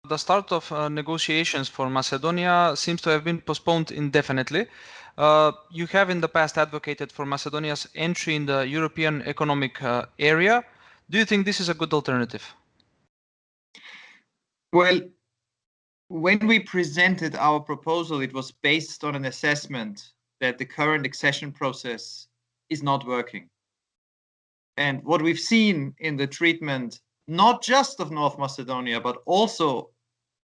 The start of negotiations for Macedonia seems to have been postponed indefinitely. You have in the past advocated for Macedonia's entry in the European Economic Area. Do you think this is a good alternative? Well, when we presented our proposal, it was based on an assessment that the current accession process is not working. And what we've seen in the treatment, not just of North Macedonia, but also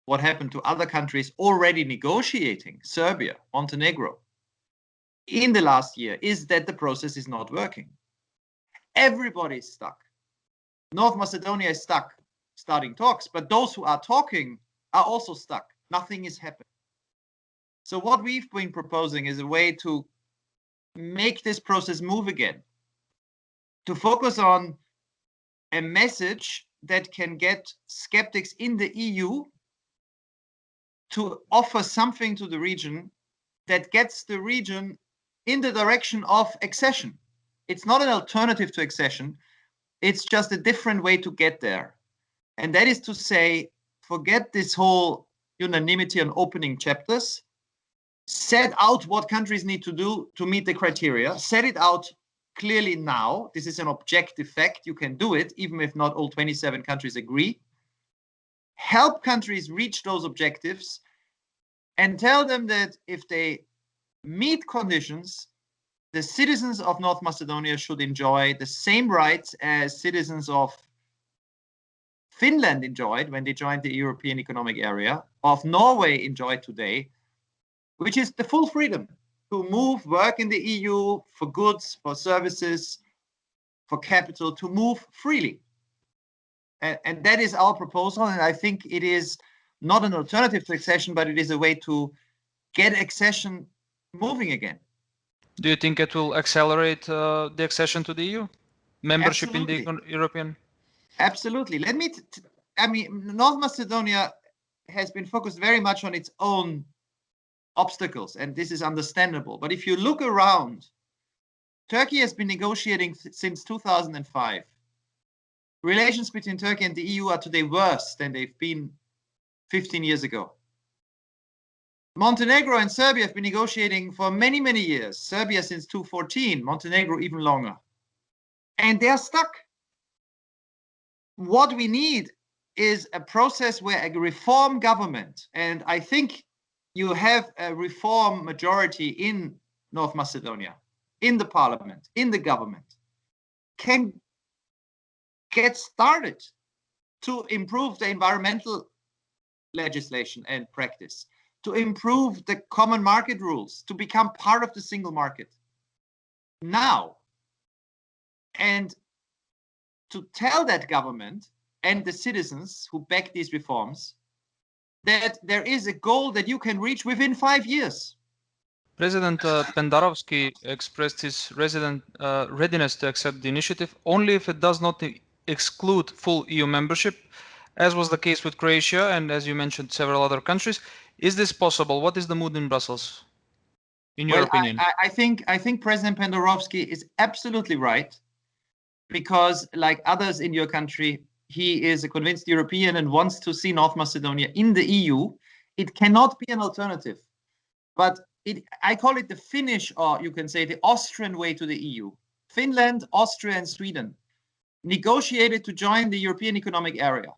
what happened to other countries already negotiating, Serbia, Montenegro, in the last year, is that the process is not working. Everybody is stuck. North Macedonia is stuck starting talks, but those who are talking are also stuck. Nothing is happening. So what we've been proposing is a way to make this process move again, to focus on a message that can get skeptics in the EU to offer something to the region that gets the region in the direction of accession. It's not an alternative to accession. It's just a different way to get there. And that is to say, forget this whole unanimity on opening chapters, set out what countries need to do to meet the criteria, set it out clearly now. This is an objective fact. You can do it, even if not all 27 countries agree. Help countries reach those objectives and tell them that if they meet conditions, the citizens of North Macedonia should enjoy the same rights as citizens of Finland enjoyed when they joined the European Economic Area, of Norway enjoyed today, which is the full freedom to move, work in the EU for goods, for services, for capital, to move freely. And that is our proposal. And I think it is not an alternative to accession, but it is a way to get accession moving again. Do you think it will accelerate the accession to the EU? Membership Absolutely. in the European? Absolutely. I mean, North Macedonia has been focused very much on its own obstacles, and this is understandable. But if you look around, Turkey has been negotiating since 2005. Relations between Turkey and the EU are today worse than they've been 15 years ago. Montenegro and Serbia have been negotiating for many, many years. Serbia since 2014, Montenegro even longer. And they're stuck. What we need is a process where a reform government, and I think you have a reform majority in North Macedonia, in the parliament, in the government, can get started to improve the environmental legislation and practice, to improve the common market rules, to become part of the single market now. And to tell that government and the citizens who back these reforms that there is a goal that you can reach within 5 years. President Pendarovski expressed his readiness to accept the initiative only if it does not exclude full EU membership, as was the case with Croatia and, as you mentioned, several other countries. Is this possible? What is the mood in Brussels, in your opinion? I think President Pendarovski is absolutely right, because like others in your country, he is a convinced European and wants to see North Macedonia in the EU. It cannot be an alternative, but I call it the Finnish, or you can say the Austrian way to the EU. Finland, Austria, and Sweden negotiated to join the European Economic Area,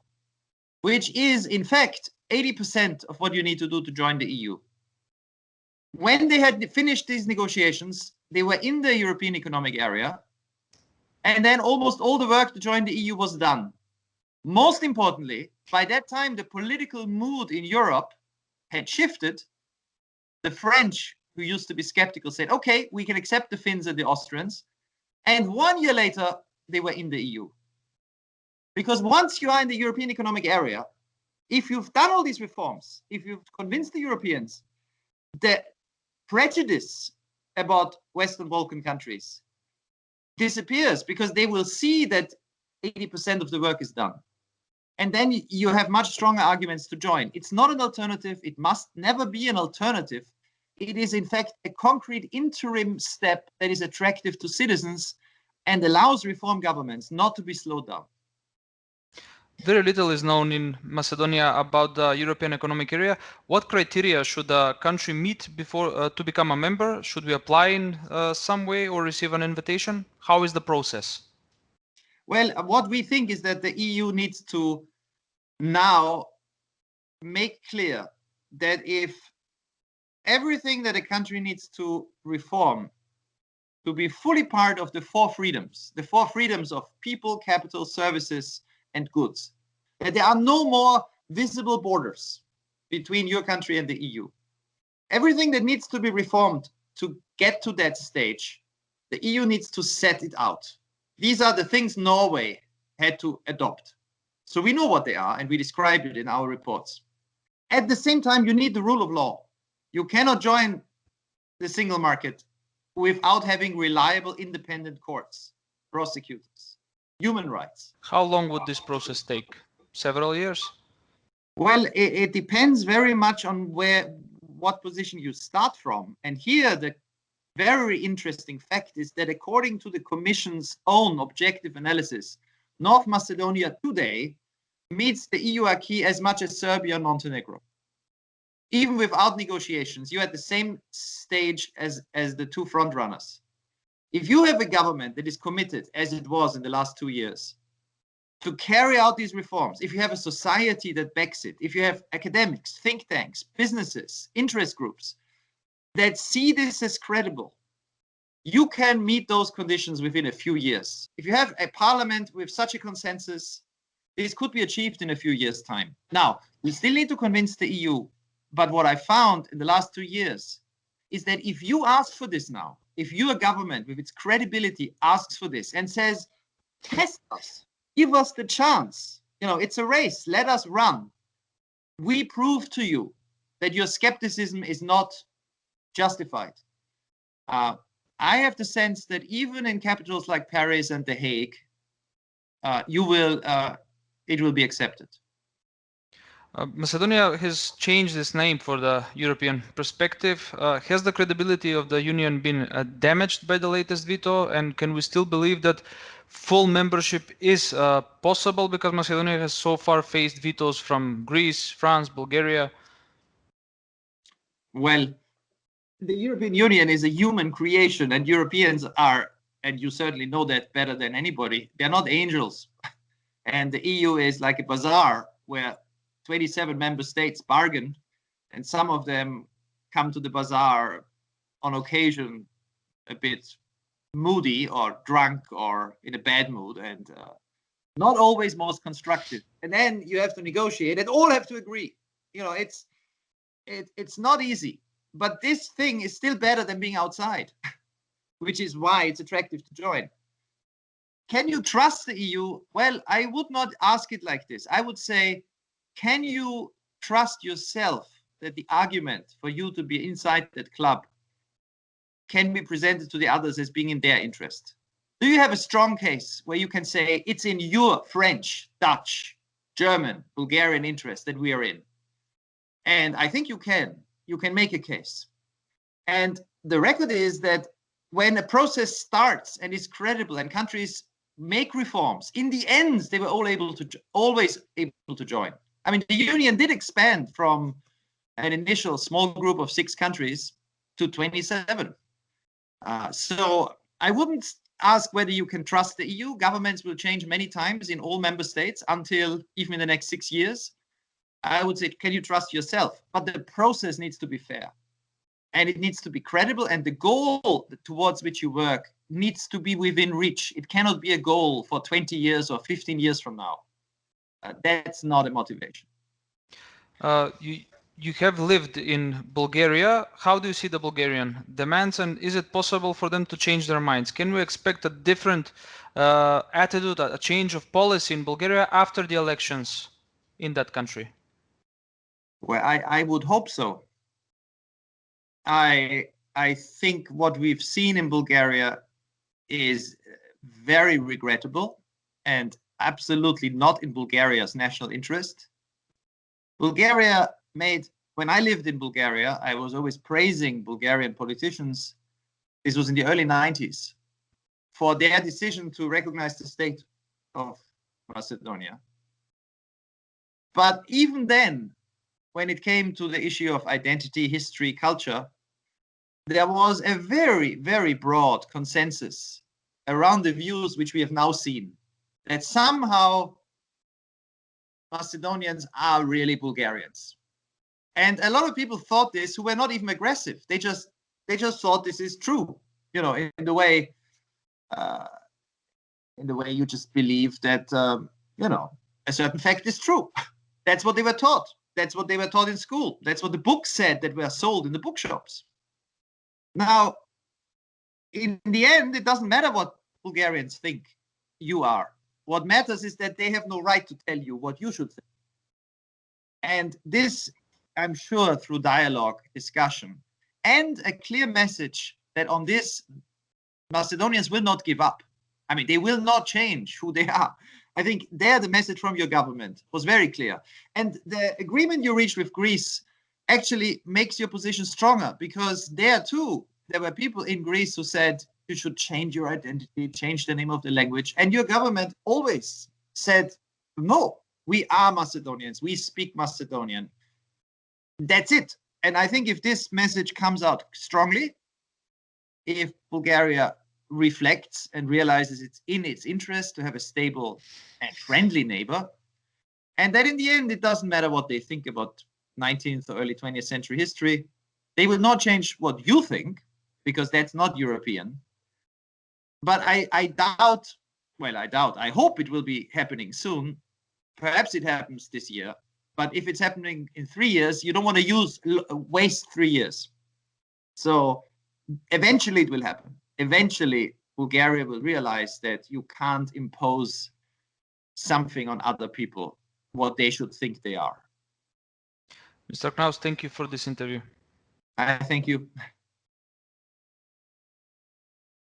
which is in fact 80% of what you need to do to join the EU. When they had finished these negotiations, they were in the European Economic Area, and then almost all the work to join the EU was done. Most importantly, by that time, the political mood in Europe had shifted. The French, who used to be skeptical, said, okay, we can accept the Finns and the Austrians. And 1 year later, they were in the EU. Because once you are in the European Economic Area, if you've done all these reforms, if you've convinced the Europeans, the prejudice about Western Balkan countries disappears, because they will see that 80% of the work is done. And then you have much stronger arguments to join. It's not an alternative. It must never be an alternative. It is, in fact, a concrete interim step that is attractive to citizens and allows reform governments not to be slowed down. Very little is known in Macedonia about the European Economic Area. What criteria should a country meet before to become a member? Should we apply in some way or receive an invitation? How is the process? Well, what we think is that the EU needs to now make clear that if everything that a country needs to reform to be fully part of the four freedoms of people, capital, services, and goods, that there are no more visible borders between your country and the EU. Everything that needs to be reformed to get to that stage, the EU needs to set it out. These are the things Norway had to adopt. So we know what they are, and we describe it in our reports. At the same time, you need the rule of law. You cannot join the single market without having reliable, independent courts, prosecutors, human rights. How long would this process take? Several years? Well, it depends very much on what position you start from. And here, the very interesting fact is that according to the Commission's own objective analysis, North Macedonia today meets the EU acquis as much as Serbia and Montenegro. Even without negotiations, you're at the same stage as the two frontrunners. If you have a government that is committed, as it was in the last 2 years, to carry out these reforms, if you have a society that backs it, if you have academics, think tanks, businesses, interest groups that see this as credible, you can meet those conditions within a few years. If you have a parliament with such a consensus, this could be achieved in a few years' time. Now, we still need to convince the EU. But what I found in the last 2 years is that if you ask for this now, if your government with its credibility asks for this and says, test us, give us the chance, it's a race, let us run. We prove to you that your skepticism is not justified. I have the sense that even in capitals like Paris and The Hague, it will be accepted. Macedonia has changed its name for the European perspective. Has the credibility of the Union been damaged by the latest veto? And can we still believe that full membership is possible, because Macedonia has so far faced vetoes from Greece, France, Bulgaria? Well, the European Union is a human creation, and Europeans are, and you certainly know that better than anybody, they're not angels. And the EU is like a bazaar where 27 member states bargain, and some of them come to the bazaar on occasion a bit moody or drunk or in a bad mood, and not always most constructive. And then you have to negotiate and all have to agree. It's not easy, but this thing is still better than being outside, which is why it's attractive to join. Can you trust the EU? Well, I would not ask it like this. I would say, can you trust yourself that the argument for you to be inside that club can be presented to the others as being in their interest? Do you have a strong case where you can say it's in your French, Dutch, German, Bulgarian interest that we are in? And I think you can make a case. And the record is that when a process starts and is credible and countries make reforms, in the end, they were always able to join. I mean, the Union did expand from an initial small group of 6 countries to 27. So I wouldn't ask whether you can trust the EU. Governments will change many times in all member states until even in the next 6 years. I would say, can you trust yourself? But the process needs to be fair. And it needs to be credible. And the goal towards which you work needs to be within reach. It cannot be a goal for 20 years or 15 years from now. That's not a motivation. You have lived in Bulgaria. How do you see the Bulgarian demands, and is it possible for them to change their minds? Can we expect a different attitude, a change of policy in Bulgaria after the elections in that country? Well, I would hope so. I think what we've seen in Bulgaria is very regrettable and absolutely not in Bulgaria's national interest. Bulgaria when I lived in Bulgaria, I was always praising Bulgarian politicians. This was in the early 90s, for their decision to recognize the state of Macedonia. But even then, when it came to the issue of identity, history, culture, there was a very, very broad consensus around the views which we have now seen, that somehow Macedonians are really Bulgarians. And a lot of people thought this who were not even aggressive. They just thought this is true, you know, in the way you just believe that, you know, a certain fact is true. That's what they were taught. That's what they were taught in school. That's what the books said that were sold in the bookshops. Now, in the end, it doesn't matter what Bulgarians think you are. What matters is that they have no right to tell you what you should think. And this, I'm sure, through dialogue, discussion, and a clear message that on this, Macedonians will not give up. I mean, they will not change who they are. I think there the message from your government was very clear. And the agreement you reached with Greece actually makes your position stronger, because there too, there were people in Greece who said you should change your identity, change the name of the language. And your government always said, no, we are Macedonians, we speak Macedonian. That's it. And I think if this message comes out strongly, if Bulgaria reflects and realizes it's in its interest to have a stable and friendly neighbor, and that in the end, it doesn't matter what they think about 19th or early 20th century history, they will not change what you think, because that's not European. But I doubt, I hope it will be happening soon. Perhaps it happens this year. But if it's happening in 3 years, you don't want to waste 3 years. So eventually it will happen. Eventually, Bulgaria will realize that you can't impose something on other people, what they should think they are. Mr. Knaus, thank you for this interview. I thank you.